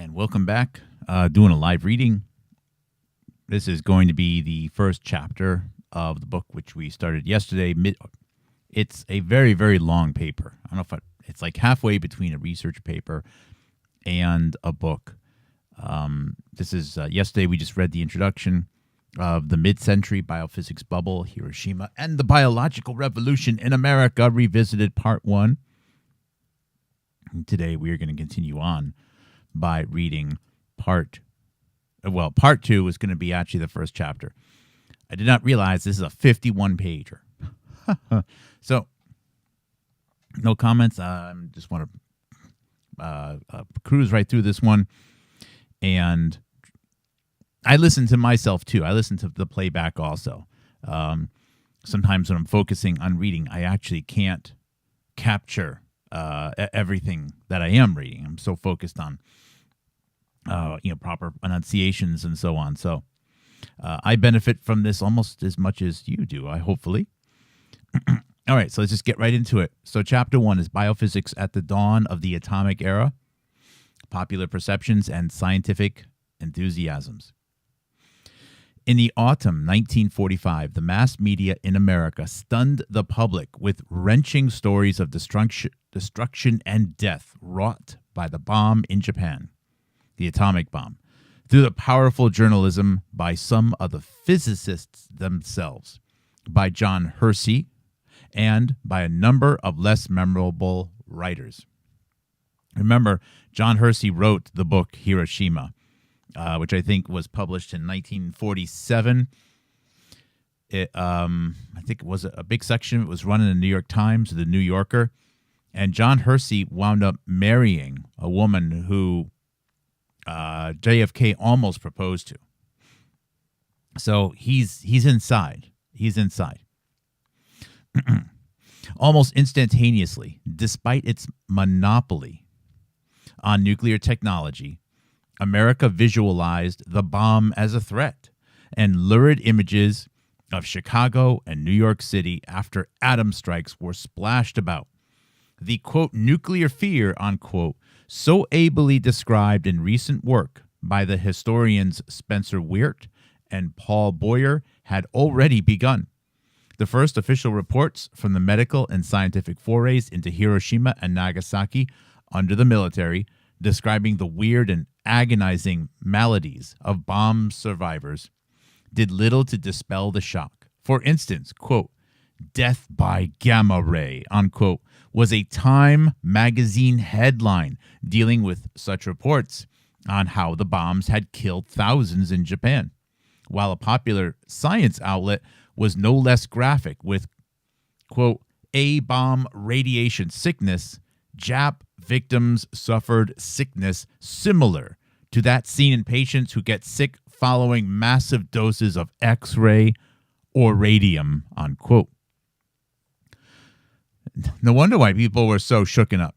And welcome back. Doing a live reading. This is going to be the first chapter of the book, which we started yesterday. It's a very, very long paper. I don't know if it's like halfway between a research paper and a book. This is yesterday we just read the introduction of the mid-century biophysics bubble, Hiroshima, and the biological revolution in America, revisited part 1. And today we are going to continue on by reading part 2 is going to be actually the first chapter. I did not realize this is a 51-pager. So, no comments. I just want to cruise right through this one. And I listen to myself, too. I listen to the playback also. Sometimes when I'm focusing on reading, I actually can't capture everything that I am reading. I'm so focused on proper enunciations and so on. So I benefit from this almost as much as you do, hopefully. All right, so let's just get right into it. So chapter 1 is Biophysics at the Dawn of the Atomic Era, Popular Perceptions and Scientific Enthusiasms. In the autumn 1945, the mass media in America stunned the public with wrenching stories of destruction and death wrought by the bomb in Japan, the atomic bomb, through the powerful journalism by some of the physicists themselves, by John Hersey, and by a number of less memorable writers. Remember, John Hersey wrote the book Hiroshima, which I think was published in 1947. I think it was a big section. It was run in the New York Times, the New Yorker. And John Hersey wound up marrying a woman who JFK almost proposed to. So he's inside. He's inside. Almost instantaneously, despite its monopoly on nuclear technology, America visualized the bomb as a threat, and lurid images of Chicago and New York City after atom strikes were splashed about. The, quote, nuclear fear, unquote, so ably described in recent work by the historians Spencer Weir and Paul Boyer, had already begun. The first official reports from the medical and scientific forays into Hiroshima and Nagasaki under the military, describing the weird and agonizing maladies of bomb survivors, did little to dispel the shock. For instance, quote, death by gamma ray, unquote, was a Time magazine headline dealing with such reports on how the bombs had killed thousands in Japan, while a popular science outlet was no less graphic with, quote, A-bomb radiation sickness, Jap victims suffered sickness similar to that seen in patients who get sick following massive doses of X-ray or radium, unquote. No wonder why people were so shooken up.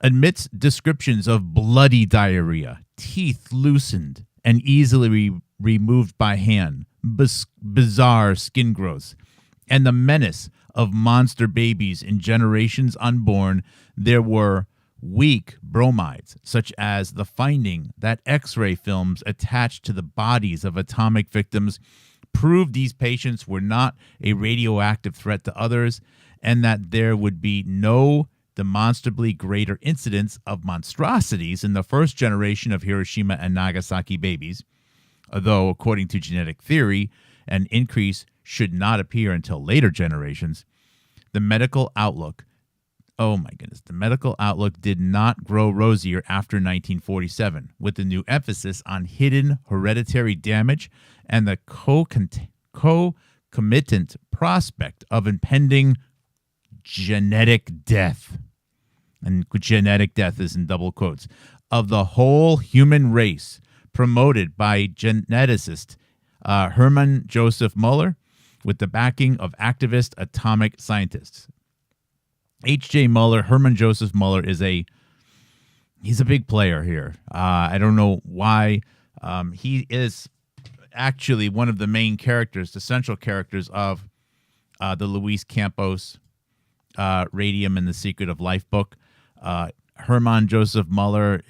Amidst descriptions of bloody diarrhea, teeth loosened and easily removed by hand, bizarre skin growths, and the menace of monster babies in generations unborn, there were weak bromides, such as the finding that X-ray films attached to the bodies of atomic victims proved these patients were not a radioactive threat to others, and that there would be no demonstrably greater incidence of monstrosities in the first generation of Hiroshima and Nagasaki babies, although, according to genetic theory, an increase should not appear until later generations. The medical outlook did not grow rosier after 1947, with the new emphasis on hidden hereditary damage and the concomitant prospect of impending genetic death. And genetic death is in double quotes, of the whole human race, promoted by geneticist Hermann Joseph Muller, with the backing of activist atomic scientists. H.J. Muller, Hermann Joseph Muller, he's a big player here. I don't know why. He is actually one of the main characters, the central characters of the Luis Campos Radium and the Secret of Life book. Hermann Joseph Muller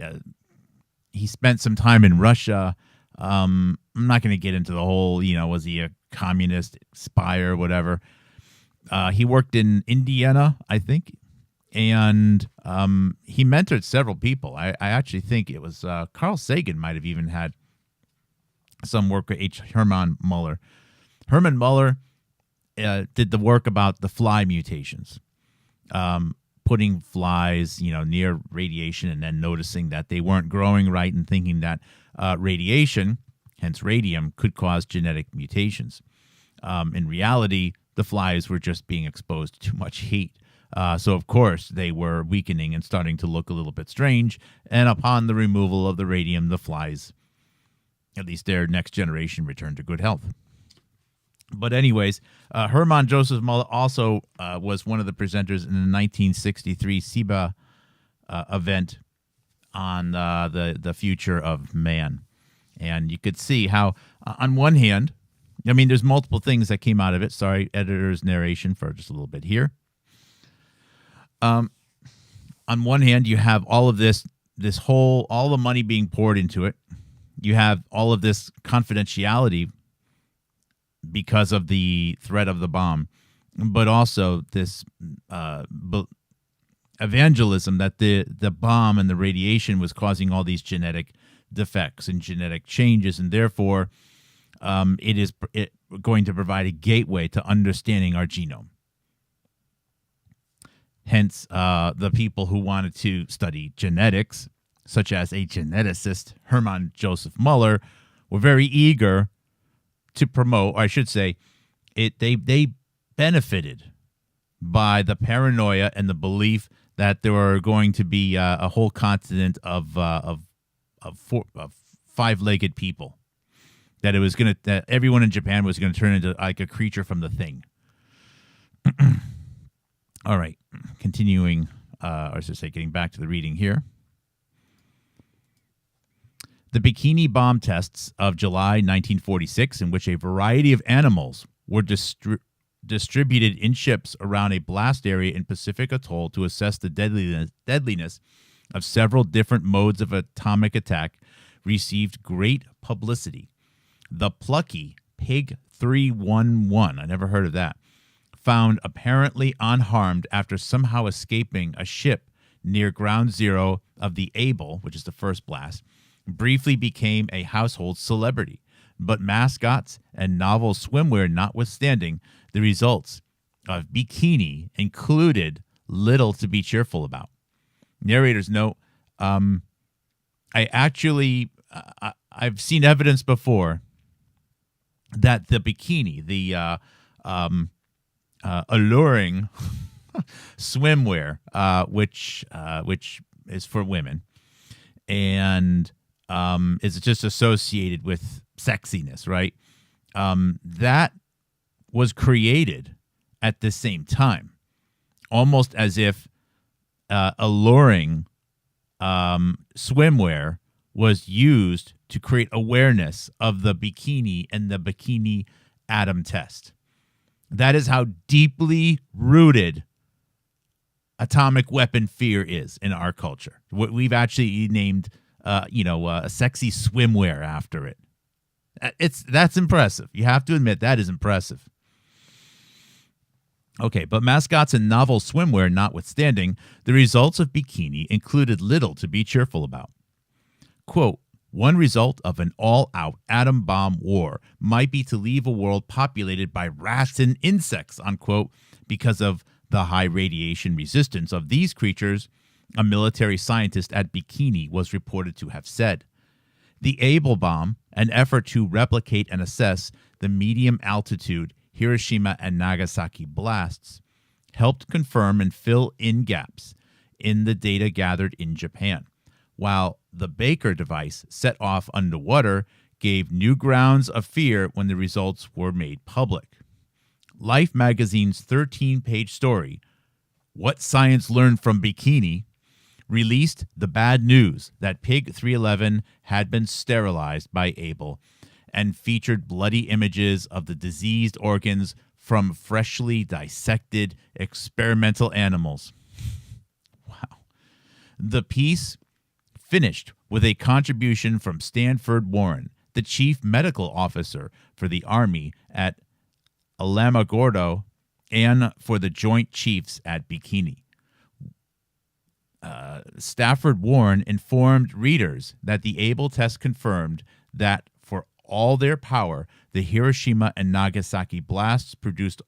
he spent some time in Russia. I'm not going to get into the whole, was he a communist spy or whatever. He worked in Indiana, I think, and he mentored several people. I actually think it was Carl Sagan might have even had some work with Hermann Muller. Hermann Muller did the work about the fly mutations, putting flies, near radiation and then noticing that they weren't growing right and thinking that radiation, hence radium, could cause genetic mutations. In reality, the flies were just being exposed to too much heat. So, of course, they were weakening and starting to look a little bit strange. And upon the removal of the radium, the flies, at least their next generation, returned to good health. But anyways, Hermann Joseph Muller also was one of the presenters in the 1963 SIBA event on the future of man. And you could see how, on one hand, there's multiple things that came out of it. Sorry, editor's narration for just a little bit here. On one hand, you have all of all the money being poured into it. You have all of this confidentiality because of the threat of the bomb, but also this evangelism that the bomb and the radiation was causing all these genetic defects and genetic changes, and therefore it is going to provide a gateway to understanding our genome. Hence, the people who wanted to study genetics, such as a geneticist, Hermann Joseph Muller, were very eager to promote, or I should say, they benefited by the paranoia and the belief that there were going to be a whole continent of five-legged people. That everyone in Japan was going to turn into like a creature from The Thing. All right, continuing, or I should say, getting back to the reading here. The Bikini bomb tests of July 1946, in which a variety of animals were distributed in ships around a blast area in Pacific Atoll to assess the deadliness of several different modes of atomic attack, received great publicity. The plucky Pig 311, I never heard of that, found apparently unharmed after somehow escaping a ship near ground zero of the Able, which is the first blast, briefly became a household celebrity. But mascots and novel swimwear notwithstanding, the results of Bikini included little to be cheerful about. Narrator's note, I've seen evidence before that the bikini, the alluring swimwear, which is for women, and is just associated with sexiness, right? That was created at the same time, almost as if alluring swimwear was used to create awareness of the bikini and the bikini atom test. That is how deeply rooted atomic weapon fear is in our culture. We've actually named, a sexy swimwear after it. That's impressive. You have to admit that is impressive. Okay, but mascots and novel swimwear notwithstanding, the results of Bikini included little to be cheerful about. Quote, one result of an all-out atom bomb war might be to leave a world populated by rats and insects, unquote, because of the high radiation resistance of these creatures, a military scientist at Bikini was reported to have said. The Able bomb, an effort to replicate and assess the medium-altitude Hiroshima and Nagasaki blasts, helped confirm and fill in gaps in the data gathered in Japan, while the Baker device set off underwater gave new grounds of fear when the results were made public. Life magazine's 13-page story, What Science Learned from Bikini, released the bad news that Pig 311 had been sterilized by Able and featured bloody images of the diseased organs from freshly dissected experimental animals. Wow. The piece finished with a contribution from Stanford Warren, the chief medical officer for the Army at Alamogordo and for the Joint Chiefs at Bikini. Stafford Warren informed readers that the Able test confirmed that for all their power, the Hiroshima and Nagasaki blasts produced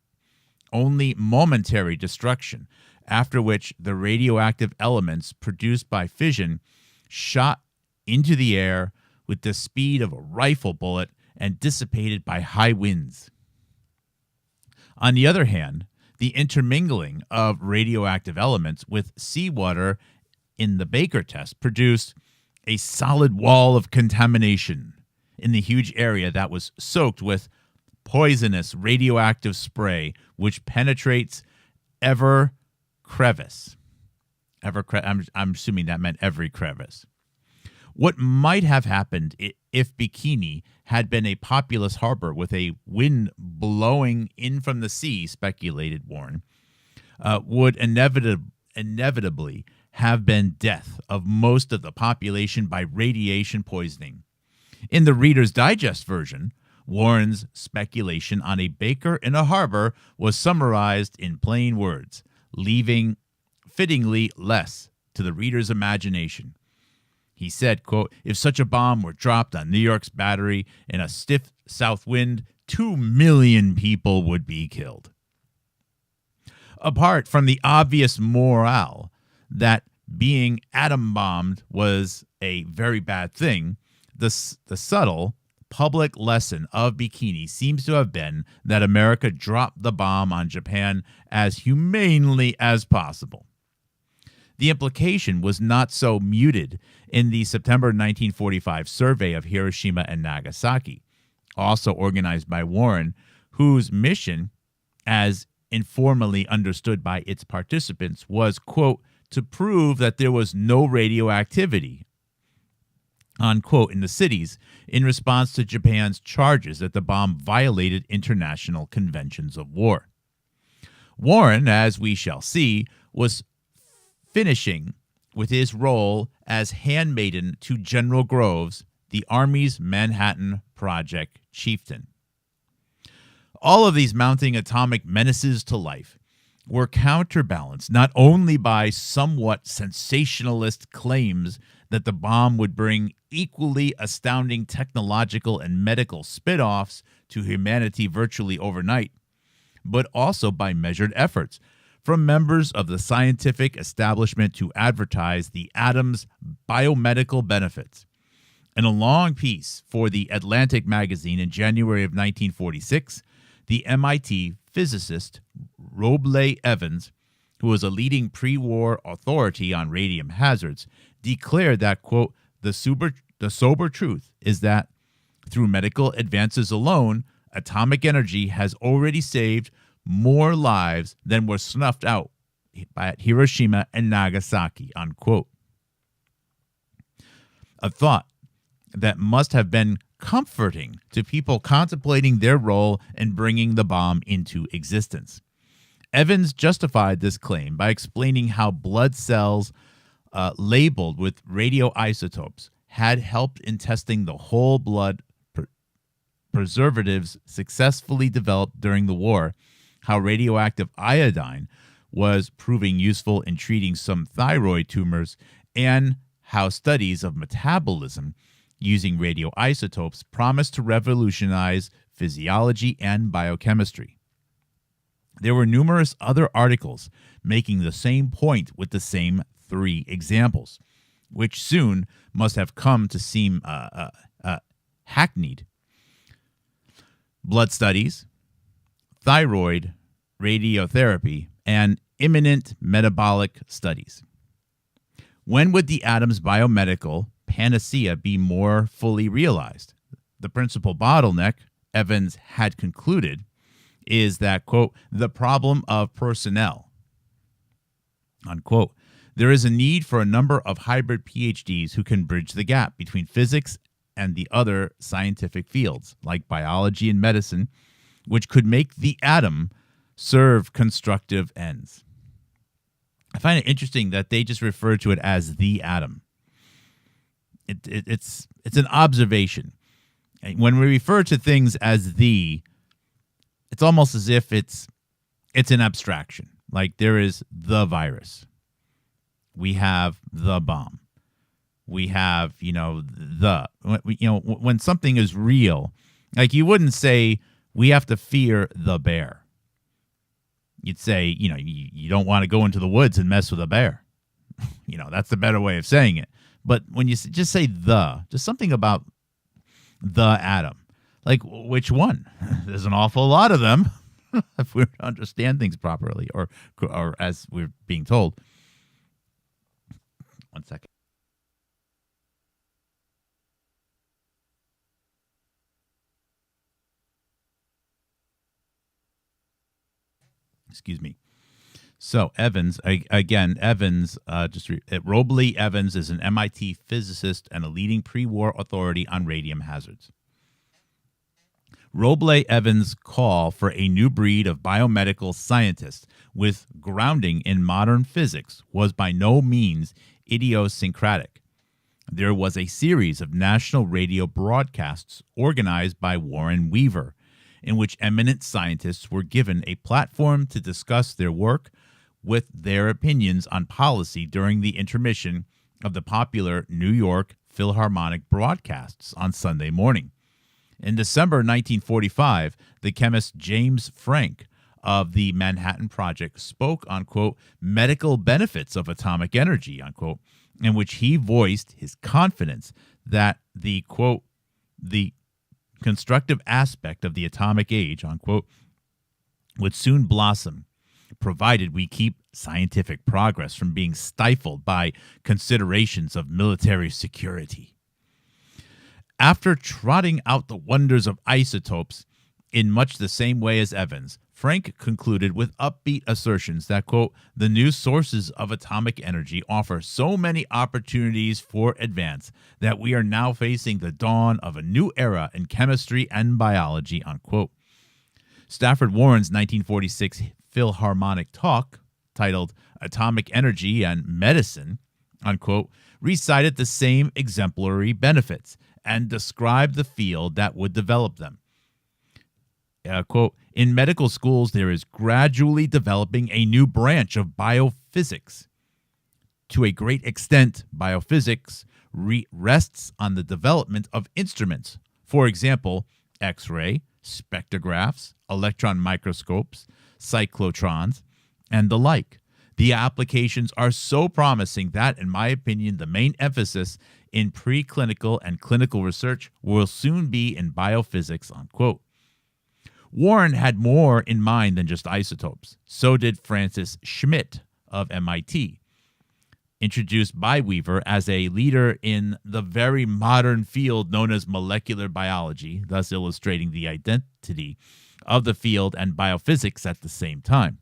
only momentary destruction, after which the radioactive elements produced by fission shot into the air with the speed of a rifle bullet and dissipated by high winds. On the other hand, the intermingling of radioactive elements with seawater in the Baker test produced a solid wall of contamination in the huge area that was soaked with poisonous radioactive spray, which penetrates every crevice. I'm assuming that meant every crevice. What might have happened if Bikini had been a populous harbor with a wind blowing in from the sea, speculated Warren, would inevitably have been death of most of the population by radiation poisoning. In the Reader's Digest version, Warren's speculation on a baker in a harbor was summarized in plain words, leaving fittingly less to the reader's imagination. He said, quote, "If such a bomb were dropped on New York's Battery in a stiff south wind, 2 million people would be killed." Apart from the obvious morale that being atom bombed was a very bad thing, the subtle public lesson of Bikini seems to have been that America dropped the bomb on Japan as humanely as possible. The implication was not so muted in the September 1945 survey of Hiroshima and Nagasaki, also organized by Warren, whose mission, as informally understood by its participants, was, quote, to prove that there was no radioactivity, unquote, in the cities in response to Japan's charges that the bomb violated international conventions of war. Warren, as we shall see, was finishing with his role as handmaiden to General Groves, the Army's Manhattan Project chieftain. All of these mounting atomic menaces to life were counterbalanced not only by somewhat sensationalist claims that the bomb would bring equally astounding technological and medical spin-offs to humanity virtually overnight, but also by measured efforts from members of the scientific establishment to advertise the atom's biomedical benefits. In a long piece for the Atlantic magazine in January of 1946, the MIT physicist Roble Evans, who was a leading pre-war authority on radium hazards, declared that, quote, the sober truth is that through medical advances alone, atomic energy has already saved more lives than were snuffed out at Hiroshima and Nagasaki, unquote. A thought that must have been comforting to people contemplating their role in bringing the bomb into existence. Evans justified this claim by explaining how blood cells labeled with radioisotopes had helped in testing the whole blood preservatives successfully developed during the war, how radioactive iodine was proving useful in treating some thyroid tumors, and how studies of metabolism using radioisotopes promised to revolutionize physiology and biochemistry. There were numerous other articles making the same point with the same 3 examples, which soon must have come to seem hackneyed. Blood studies, thyroid radiotherapy, and imminent metabolic studies. When would the atom's biomedical panacea be more fully realized? The principal bottleneck, Evans had concluded, is that, quote, the problem of personnel, unquote. There is a need for a number of hybrid PhDs who can bridge the gap between physics and the other scientific fields, like biology and medicine, which could make the atom serve constructive ends. I find it interesting that they just refer to it as the atom. it's an observation. And when we refer to things as it's almost as if it's an abstraction. Like there is the virus, we have the bomb, we have when something is real, like you wouldn't say we have to fear the bear. You'd say you don't want to go into the woods and mess with a bear. That's the better way of saying it. But when you just say just something about the atom, like which one? There's an awful lot of them. If we understand things properly, or as we're being told. One second. Excuse me. So Evans, Robley Evans is an MIT physicist and a leading pre-war authority on radium hazards. Robley Evans' call for a new breed of biomedical scientists with grounding in modern physics was by no means idiosyncratic. There was a series of national radio broadcasts organized by Warren Weaver, in which eminent scientists were given a platform to discuss their work with their opinions on policy during the intermission of the popular New York Philharmonic broadcasts on Sunday morning. In December 1945, the chemist James Franck of the Manhattan Project spoke on, quote, medical benefits of atomic energy, unquote, in which he voiced his confidence that the, quote, the constructive aspect of the atomic age, unquote, would soon blossom, provided we keep scientific progress from being stifled by considerations of military security. After trotting out the wonders of isotopes in much the same way as Evans, Franck concluded with upbeat assertions that, quote, the new sources of atomic energy offer so many opportunities for advance that we are now facing the dawn of a new era in chemistry and biology, unquote. Stafford Warren's 1946 Philharmonic talk, titled Atomic Energy and Medicine, unquote, recited the same exemplary benefits and described the field that would develop them. Quote, in medical schools, there is gradually developing a new branch of biophysics. To a great extent, biophysics rests on the development of instruments. For example, X-ray, spectrographs, electron microscopes, cyclotrons, and the like. The applications are so promising that, in my opinion, the main emphasis in preclinical and clinical research will soon be in biophysics, unquote. Warren had more in mind than just isotopes. So did Francis Schmidt of MIT. Introduced by Weaver as a leader in the very modern field known as molecular biology, thus illustrating the identity of the field and biophysics at the same time.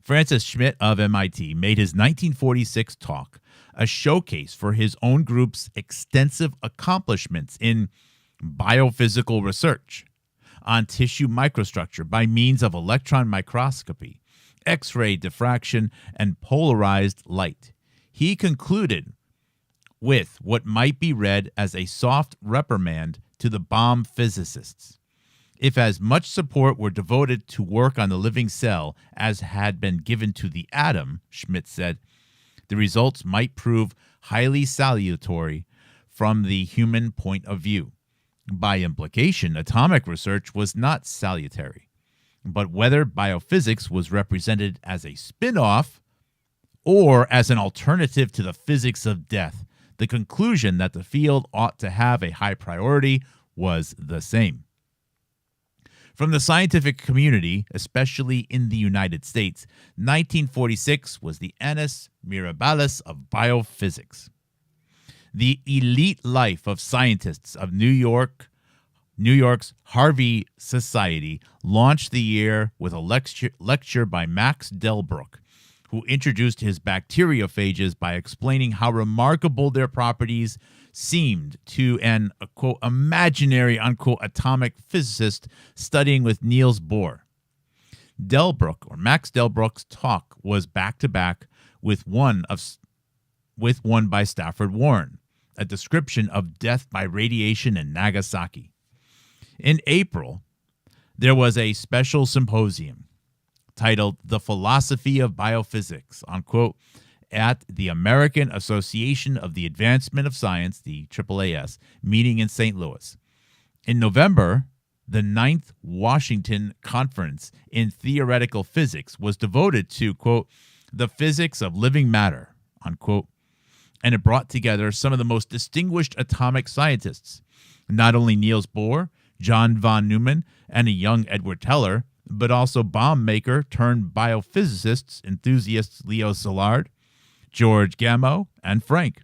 Francis Schmidt of MIT made his 1946 talk a showcase for his own group's extensive accomplishments in biophysical research on tissue microstructure by means of electron microscopy, X-ray diffraction, and polarized light. He concluded with what might be read as a soft reprimand to the bomb physicists. If as much support were devoted to work on the living cell as had been given to the atom, Schmidt said, the results might prove highly salutary from the human point of view. By implication, atomic research was not salutary. But whether biophysics was represented as a spin-off or as an alternative to the physics of death, the conclusion that the field ought to have a high priority was the same. From the scientific community, especially in the United States, 1946 was the annus mirabilis of biophysics. The elite life of scientists of New York's Harvey Society launched the year with a lecture by Max Delbruck, who introduced his bacteriophages by explaining how remarkable their properties seemed to an, quote, imaginary, unquote, atomic physicist studying with Niels Bohr. Max Delbruck's talk was back-to-back with one by Stafford Warren, a description of death by radiation in Nagasaki. In April, there was a special symposium titled The Philosophy of Biophysics, unquote, at the American Association of the Advancement of Science, the AAAS, meeting in St. Louis. In November, the 9th Washington Conference in Theoretical Physics was devoted to, quote, the physics of living matter, unquote, and it brought together some of the most distinguished atomic scientists, not only Niels Bohr, John von Neumann, and a young Edward Teller, but also bomb maker turned biophysicists, enthusiasts Leo Szilard, George Gamow, and Frank,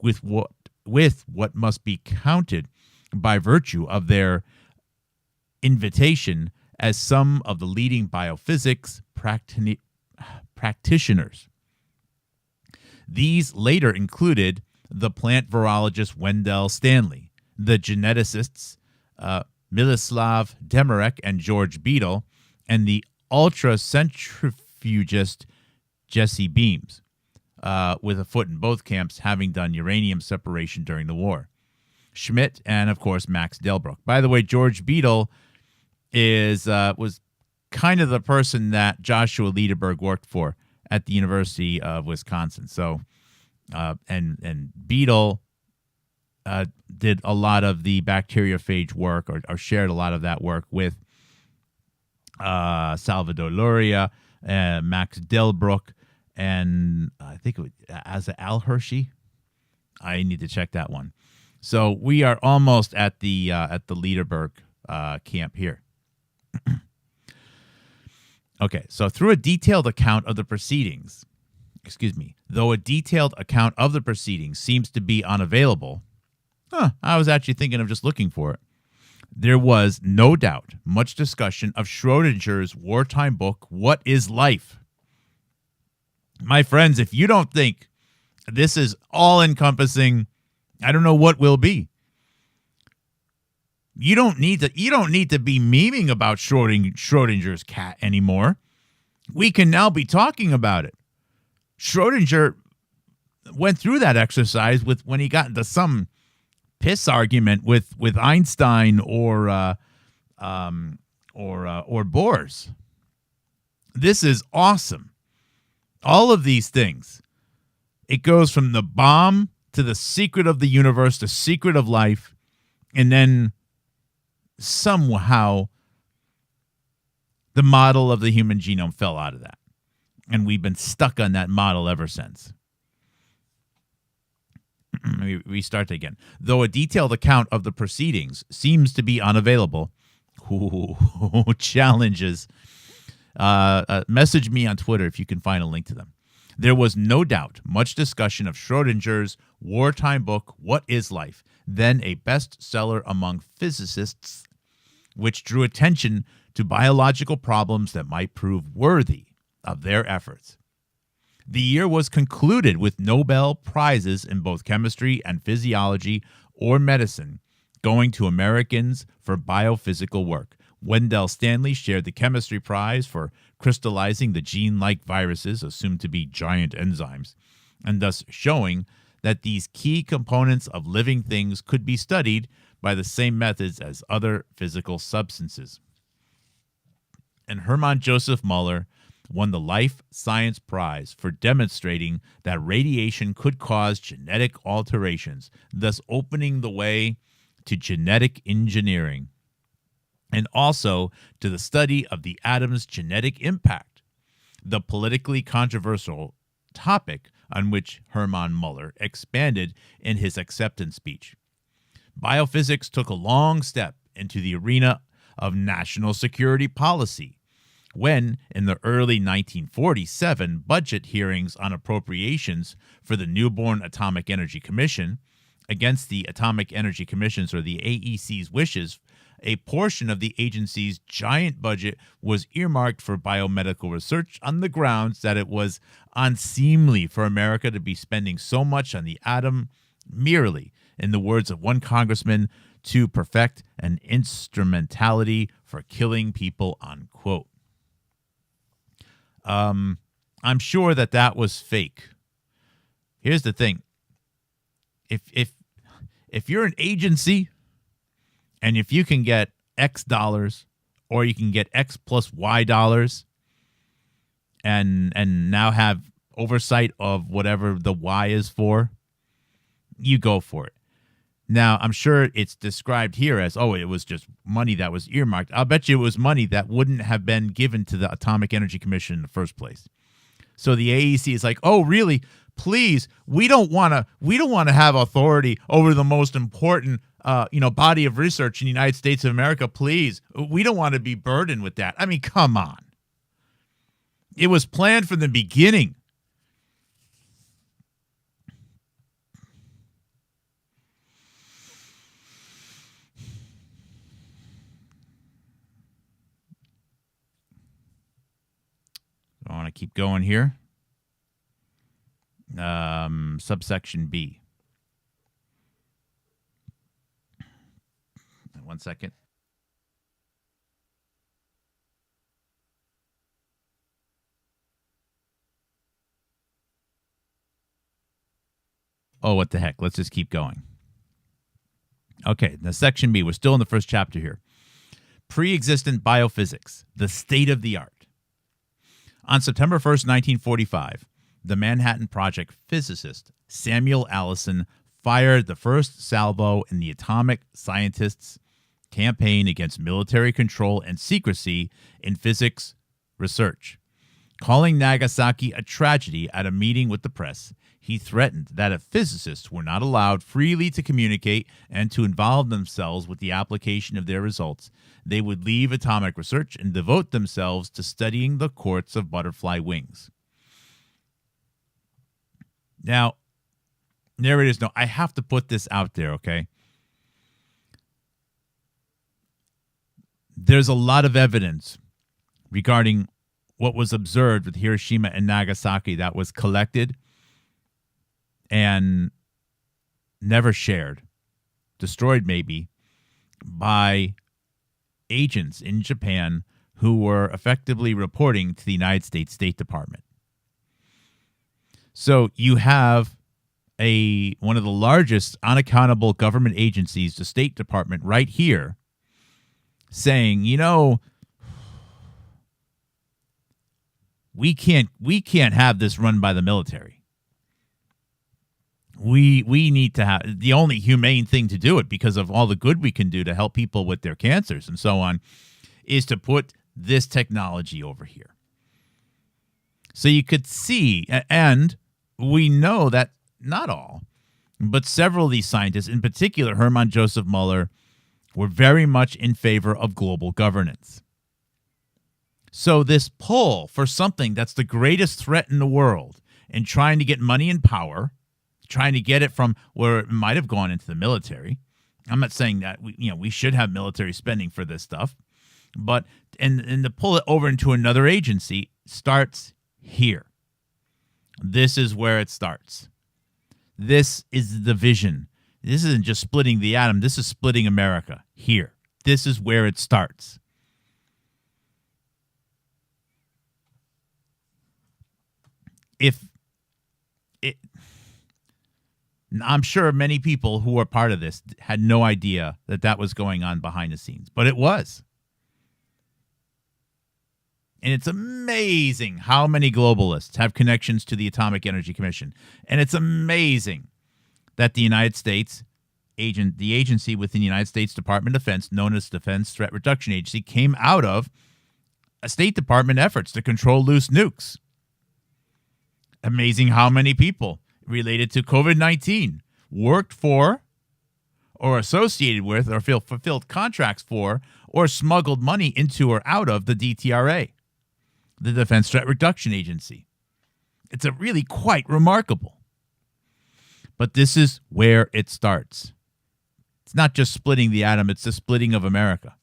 with what must be counted by virtue of their invitation as some of the leading biophysics practitioners. These later included the plant virologist Wendell Stanley, the geneticists Miloslav Demarek and George Beadle, and the ultracentrifugist Jesse Beams, with a foot in both camps, having done uranium separation during the war. Schmidt and, of course, Max Delbruck. By the way, George Beadle was kind of the person that Joshua Lederberg worked for at the University of Wisconsin. So, and Beadle did a lot of the bacteriophage work, or shared a lot of that work with Salvador Luria, Max Delbruck, and I think it was Al Hershey. I need to check that one. So we are almost at the Lederberg camp here. Okay, so through a detailed account of the proceedings, though a detailed account of the proceedings seems to be unavailable, I was actually thinking of just looking for it. There was no doubt much discussion of Schrodinger's wartime book, What is Life? My friends, if you don't think this is all-encompassing, I don't know what will be. You don't need to be memeing about Schrodinger's cat anymore. We can now be talking about it. Schrodinger went through that exercise when he got into some piss argument with Einstein or Bohr's. This is awesome. All of these things. It goes from the bomb to the secret of the universe, the secret of life, and then somehow the model of the human genome fell out of that. And we've been stuck on that model ever since. Let me restart again. Though a detailed account of the proceedings seems to be unavailable, challenges. Message me on Twitter if you can find a link to them. There was no doubt much discussion of Schrodinger's wartime book, What is Life?, then a bestseller among physicists, which drew attention to biological problems that might prove worthy of their efforts. The year was concluded with Nobel Prizes in both chemistry and physiology or medicine going to Americans for biophysical work. Wendell Stanley shared the chemistry prize for crystallizing the gene-like viruses assumed to be giant enzymes, and thus showing that these key components of living things could be studied by the same methods as other physical substances. And Hermann Joseph Muller won the Life Science Prize for demonstrating that radiation could cause genetic alterations, thus opening the way to genetic engineering, and also to the study of the atom's genetic impact, the politically controversial topic on which Hermann Muller expanded in his acceptance speech. Biophysics took a long step into the arena of national security policy when, in the early 1947 budget hearings on appropriations for the newborn Atomic Energy Commission, against the Atomic Energy Commission's or the AEC's wishes, a portion of the agency's giant budget was earmarked for biomedical research on the grounds that it was unseemly for America to be spending so much on the atom merely, in the words of one congressman, to perfect an instrumentality for killing people, unquote. I'm sure that was fake. Here's the thing. If if you're an agency and if you can get X dollars or you can get X plus Y dollars and now have oversight of whatever the Y is for, you go for it. Now, I'm sure it's described here as, oh, it was just money that was earmarked. I'll bet you it was money that wouldn't have been given to the Atomic Energy Commission in the first place. So the AEC is like, oh, really? Please, we don't want to have authority over the most important body of research in the United States of America. Please, we don't want to be burdened with that. I mean, come on. It was planned from the beginning. I want to keep going here. Subsection B. 1 second. Oh, what the heck? Let's just keep going. Okay, the section B. We're still in the first chapter here. Pre-existent biophysics, the state of the art. On September 1st, 1945, the Manhattan Project physicist Samuel Allison fired the first salvo in the atomic scientists' campaign against military control and secrecy in physics research. Calling Nagasaki a tragedy at a meeting with the press, he threatened that if physicists were not allowed freely to communicate and to involve themselves with the application of their results, they would leave atomic research and devote themselves to studying the courts of butterfly wings. Now, narrators know I have to put this out there, okay? There's a lot of evidence regarding what was observed with Hiroshima and Nagasaki that was collected and never shared, destroyed maybe, by agents in Japan who were effectively reporting to the United States State Department. So you have one of the largest unaccountable government agencies, the State Department, right here, saying, we can't have this run by the military. We need to have the only humane thing to do it because of all the good we can do to help people with their cancers and so on is to put this technology over here. So you could see, and we know that not all, but several of these scientists, in particular Hermann Joseph Muller, were very much in favor of global governance. So this pull for something that's the greatest threat in the world and trying to get money and power, trying to get it from where it might have gone into the military. I'm not saying that we should have military spending for this stuff, but and to pull it over into another agency starts here. This is where it starts. This is the vision. This isn't just splitting the atom. This is splitting America here. This is where it starts. I'm sure many people who were part of this had no idea that was going on behind the scenes, but it was. And it's amazing how many globalists have connections to the Atomic Energy Commission. And it's amazing that the United States the agency within the United States Department of Defense, known as Defense Threat Reduction Agency, came out of a State Department efforts to control loose nukes. Amazing how many people related to COVID-19 worked for or associated with or fulfilled contracts for or smuggled money into or out of the DTRA, the Defense Threat Reduction Agency. It's a really quite remarkable. But this is where it starts. It's not just splitting the atom, it's the splitting of America.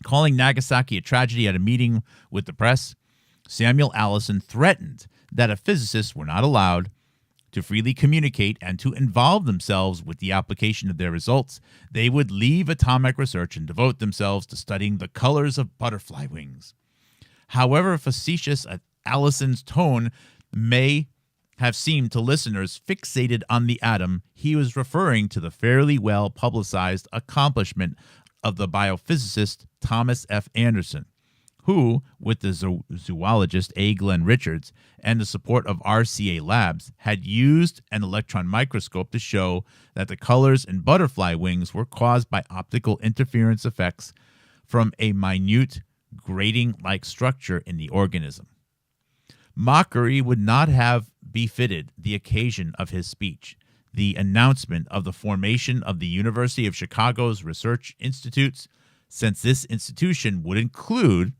Calling Nagasaki a tragedy at a meeting with the press, Samuel Allison threatened that if physicists were not allowed to freely communicate and to involve themselves with the application of their results, they would leave atomic research and devote themselves to studying the colors of butterfly wings. However facetious Allison's tone may have seemed to listeners fixated on the atom, he was referring to the fairly well publicized accomplishment of the biophysicist Thomas F. Anderson, who, with the zoologist A. Glenn Richards and the support of RCA Labs, had used an electron microscope to show that the colors in butterfly wings were caused by optical interference effects from a minute grating-like structure in the organism. Mockery would not have befitted the occasion of his speech, the announcement of the formation of the University of Chicago's Research Institutes, since this institution would include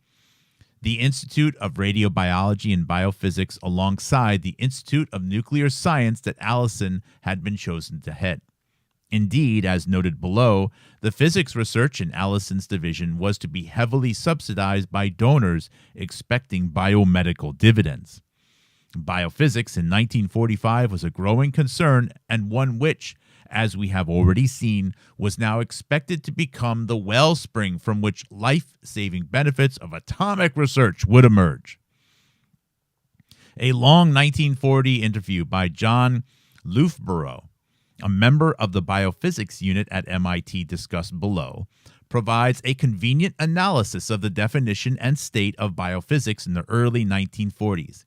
the Institute of Radiobiology and Biophysics alongside the Institute of Nuclear Science that Allison had been chosen to head. Indeed, as noted below, the physics research in Allison's division was to be heavily subsidized by donors expecting biomedical dividends. Biophysics in 1945 was a growing concern, and one which, as we have already seen, was now expected to become the wellspring from which life-saving benefits of atomic research would emerge. A long 1940 interview by John Loughborough, a member of the biophysics unit at MIT discussed below, provides a convenient analysis of the definition and state of biophysics in the early 1940s.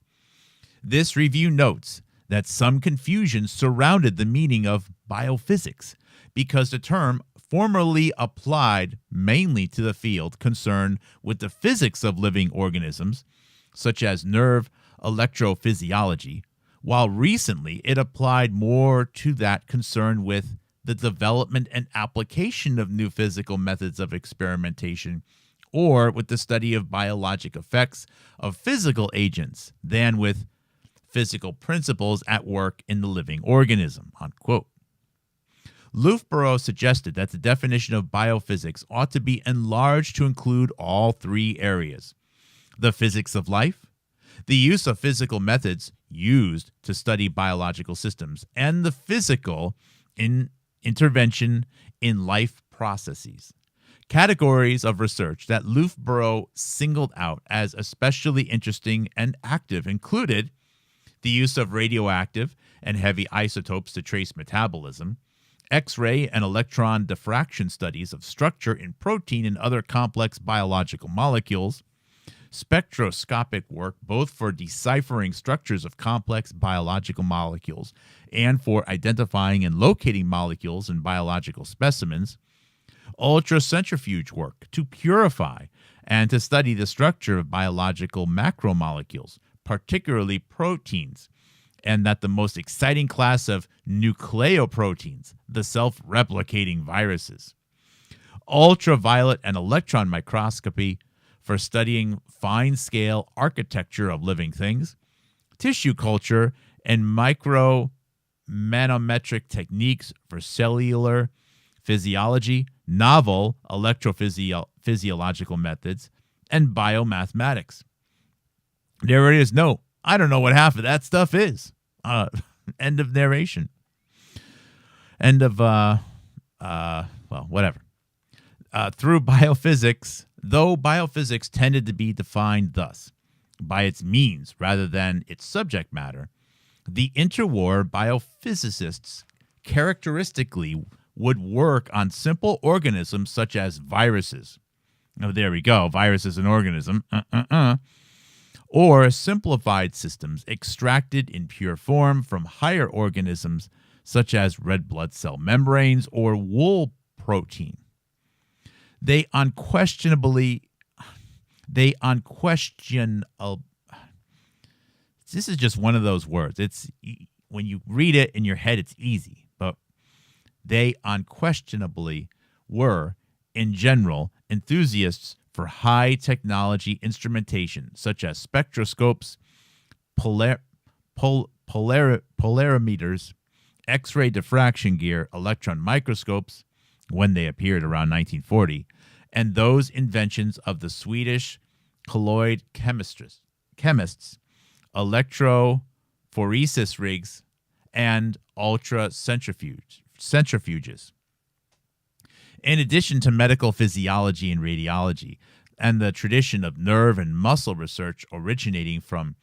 This review notes that some confusion surrounded the meaning of biophysics because the term formerly applied mainly to the field concerned with the physics of living organisms, such as nerve electrophysiology, while recently it applied more to that concerned with the development and application of new physical methods of experimentation or with the study of biologic effects of physical agents than with physical principles at work in the living organism, unquote. Loughborough suggested that the definition of biophysics ought to be enlarged to include all three areas: the physics of life, the use of physical methods used to study biological systems, and the physical intervention in life processes. Categories of research that Loughborough singled out as especially interesting and active included the use of radioactive and heavy isotopes to trace metabolism, X-ray and electron diffraction studies of structure in protein and other complex biological molecules, spectroscopic work both for deciphering structures of complex biological molecules and for identifying and locating molecules in biological specimens, ultracentrifuge work to purify and to study the structure of biological macromolecules, particularly proteins, and that the most exciting class of nucleoproteins, the self-replicating viruses. Ultraviolet and electron microscopy for studying fine-scale architecture of living things, tissue culture, and micro-manometric techniques for cellular physiology, novel electrophysiological methods, and biomathematics. There it is. No, I don't know what half of that stuff is. End of narration. End of, whatever. Through biophysics, though biophysics tended to be defined thus, by its means rather than its subject matter, the interwar biophysicists characteristically would work on simple organisms such as viruses. Oh, there we go. Virus is an organism. Or simplified systems extracted in pure form from higher organisms such as red blood cell membranes or wool protein. This is just one of those words. It's when you read it in your head, it's easy, but they unquestionably were, in general, enthusiasts for high technology instrumentation such as spectroscopes, polarimeters, X-ray diffraction gear, electron microscopes, when they appeared around 1940, and those inventions of the Swedish colloid chemists, electrophoresis rigs, and ultracentrifuges. In addition to medical physiology and radiology, and the tradition of nerve and muscle research originating from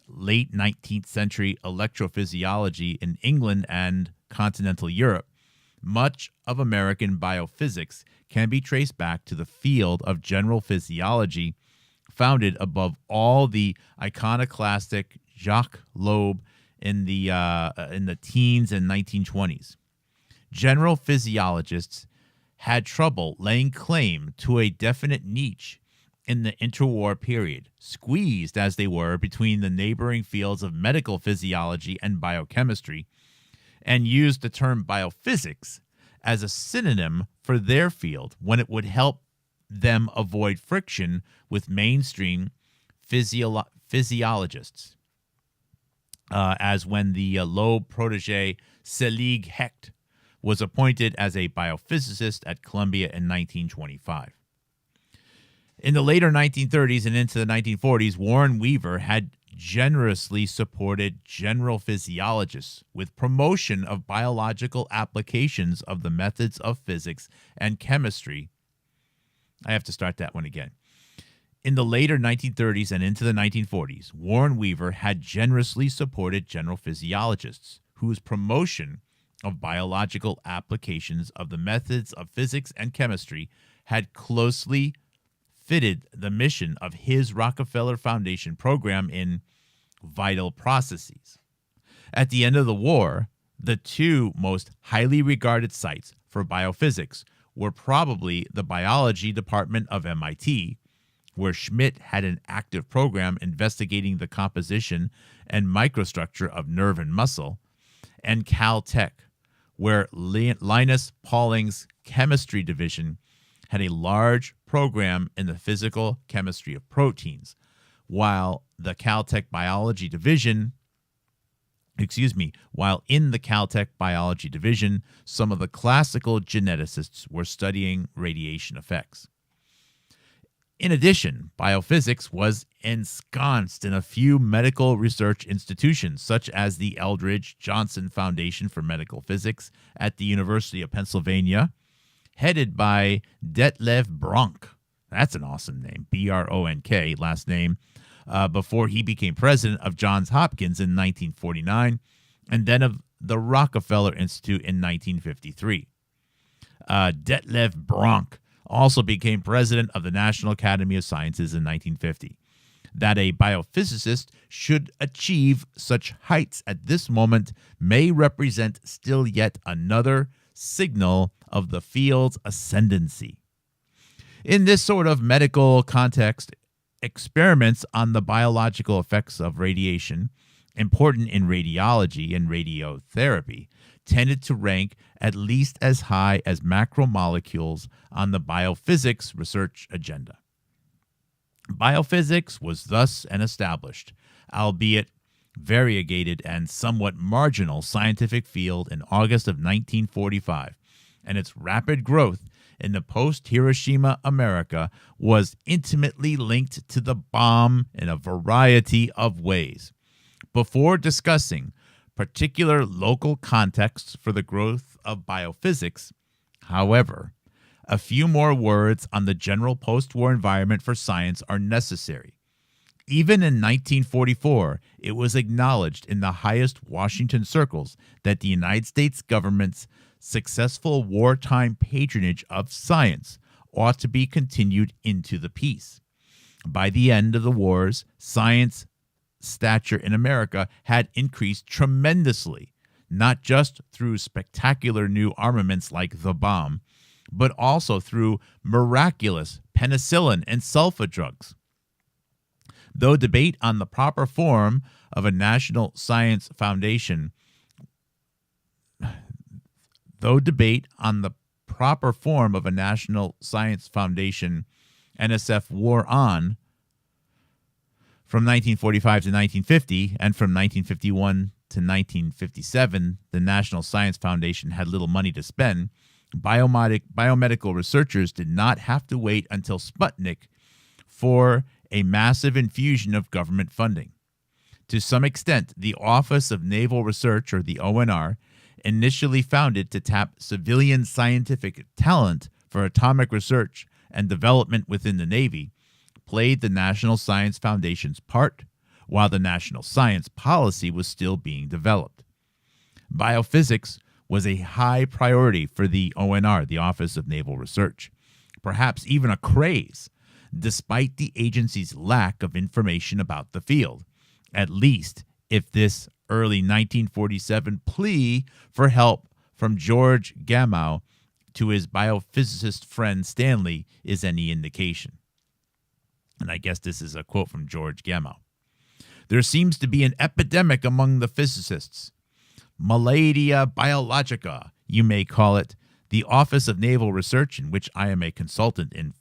late 19th century electrophysiology in England and continental Europe, much of American biophysics can be traced back to the field of general physiology, founded above all the iconoclastic Jacques Loeb in the teens and 1920s. General physiologists had trouble laying claim to a definite niche in the interwar period, squeezed as they were between the neighboring fields of medical physiology and biochemistry, and used the term biophysics as a synonym for their field when it would help them avoid friction with mainstream physiologists, as when the Loeb protege Selig Hecht was appointed as a biophysicist at Columbia in 1925. In the later 1930s and into the 1940s, Warren Weaver had generously supported general physiologists with promotion of biological applications of the methods of physics and chemistry. I have to start that one again. In the later 1930s and into the 1940s, Warren Weaver had generously supported general physiologists whose promotion of biological applications of the methods of physics and chemistry had closely fitted the mission of his Rockefeller Foundation program in vital processes. At the end of the war, the two most highly regarded sites for biophysics were probably the biology department of MIT, where Schmidt had an active program investigating the composition and microstructure of nerve and muscle, and Caltech, where Linus Pauling's chemistry division had a large program in the physical chemistry of proteins, while in the Caltech biology division, some of the classical geneticists were studying radiation effects. In addition, biophysics was ensconced in a few medical research institutions, such as the Eldridge Johnson Foundation for Medical Physics at the University of Pennsylvania, headed by Detlev Bronk. That's an awesome name, B-R-O-N-K, last name, before he became president of Johns Hopkins in 1949, and then of the Rockefeller Institute in 1953. Detlev Bronk also became president of the National Academy of Sciences in 1950. That a biophysicist should achieve such heights at this moment may represent still yet another signal of the field's ascendancy. In this sort of medical context, experiments on the biological effects of radiation, important in radiology and radiotherapy, tended to rank at least as high as macromolecules on the biophysics research agenda. Biophysics was thus an established, albeit variegated and somewhat marginal scientific field in August of 1945, and its rapid growth in the post-Hiroshima America was intimately linked to the bomb in a variety of ways. Before discussing particular local contexts for the growth of biophysics, however, a few more words on the general post-war environment for science are necessary. Even in 1944, it was acknowledged in the highest Washington circles that the United States government's successful wartime patronage of science ought to be continued into the peace. By the end of the wars, science stature in America had increased tremendously, not just through spectacular new armaments like the bomb, but also through miraculous penicillin and sulfa drugs. Though debate on the proper form of a National Science Foundation NSF wore on from 1945 to 1950, and from 1951 to 1957, the National Science Foundation had little money to spend, biomedical researchers did not have to wait until Sputnik for a massive infusion of government funding. To some extent, the Office of Naval Research, or the ONR, initially founded to tap civilian scientific talent for atomic research and development within the Navy, played the National Science Foundation's part, while the national science policy was still being developed. Biophysics was a high priority for the ONR, the Office of Naval Research, perhaps even a craze, despite the agency's lack of information about the field, at least if this early 1947 plea for help from George Gamow to his biophysicist friend Stanley is any indication. And I guess this is a quote from George Gamow. There seems to be an epidemic among the physicists. Maladia biologica, you may call it. The Office of Naval Research, in which I am a consultant in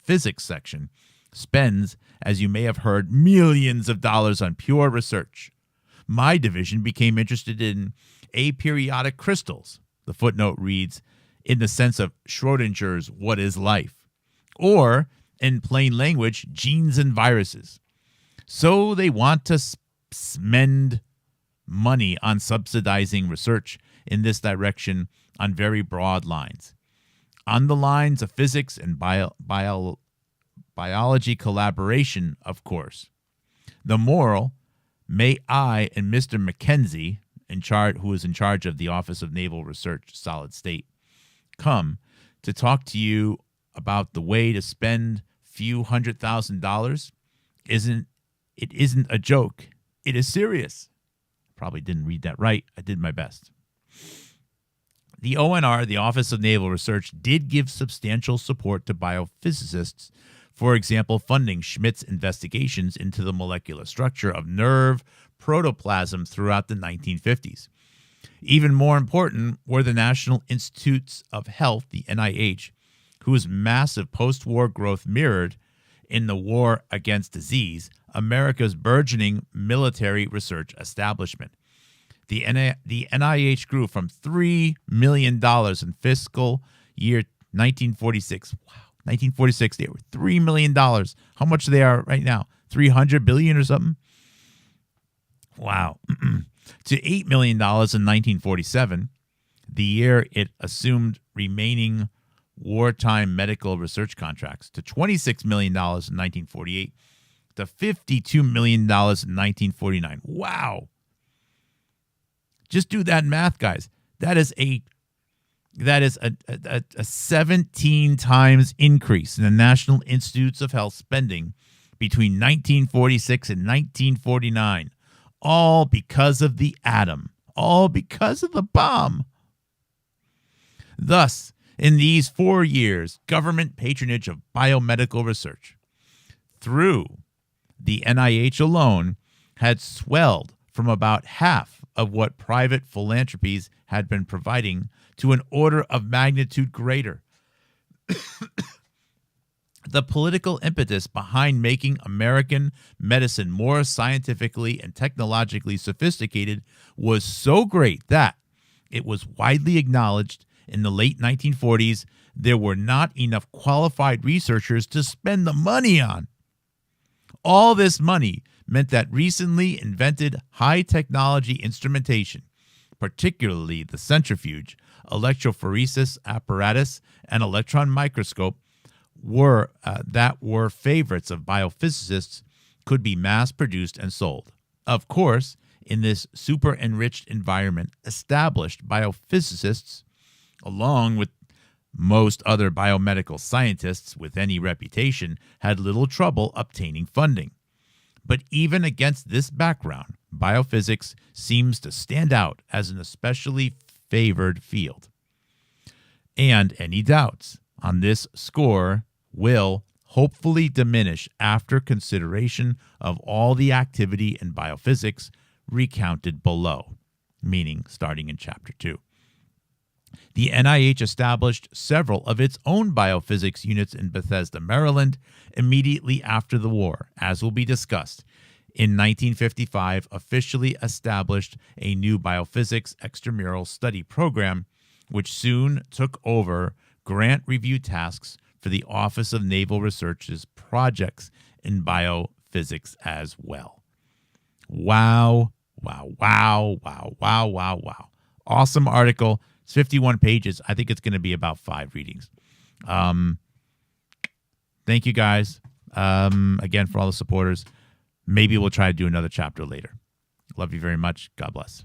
physics section, spends, as you may have heard, millions of dollars on pure research. My division became interested in aperiodic crystals. The footnote reads, in the sense of Schrodinger's What is Life? Or, in plain language, genes and viruses. So they want to spend money on subsidizing research in this direction on very broad lines. On the lines of physics and biology collaboration, of course. The moral, may I and Mr. Mackenzie, who is in charge of the Office of Naval Research, Solid State, come to talk to you about the way to spend few $100,000 isn't a joke. It is serious. Probably didn't read that right. I did my best. The ONR, the Office of Naval Research, did give substantial support to biophysicists, for example, funding Schmidt's investigations into the molecular structure of nerve protoplasm throughout the 1950s. Even more important were the National Institutes of Health, the NIH, whose massive post-war growth mirrored, in the war against disease, America's burgeoning military research establishment. The NIH grew from $3 million in fiscal year 1946. Wow, 1946, they were $3 million. How much they are right now? $300 billion or something? Wow. To $8 million in 1947, the year it assumed remaining wartime medical research contracts, to $26 million in 1948, to $52 million in 1949. Wow. Just do that math, guys. That is a 17 times increase in the National Institutes of Health spending between 1946 and 1949, all because of the atom, all because of the bomb. Thus, in these 4 years, government patronage of biomedical research through the NIH alone had swelled from about half of what private philanthropies had been providing to an order of magnitude greater. The political impetus behind making American medicine more scientifically and technologically sophisticated was so great that it was widely acknowledged in the late 1940s there were not enough qualified researchers to spend the money on. All this money meant that recently invented high-technology instrumentation, particularly the centrifuge, electrophoresis apparatus, and electron microscope, were favorites of biophysicists, could be mass-produced and sold. Of course, in this super-enriched environment, established biophysicists, along with most other biomedical scientists with any reputation, had little trouble obtaining funding. But even against this background, biophysics seems to stand out as an especially favored field. And any doubts on this score will hopefully diminish after consideration of all the activity in biophysics recounted below, meaning starting in Chapter 2. The NIH established several of its own biophysics units in Bethesda, Maryland, immediately after the war, as will be discussed. In 1955, officially established a new biophysics extramural study program, which soon took over grant review tasks for the Office of Naval Research's projects in biophysics as well. Wow, wow, wow, wow, wow, wow, wow. Awesome article. It's 51 pages. I think it's going to be about 5 readings. Thank you guys again for all the supporters. Maybe we'll try to do another chapter later. Love you very much. God bless.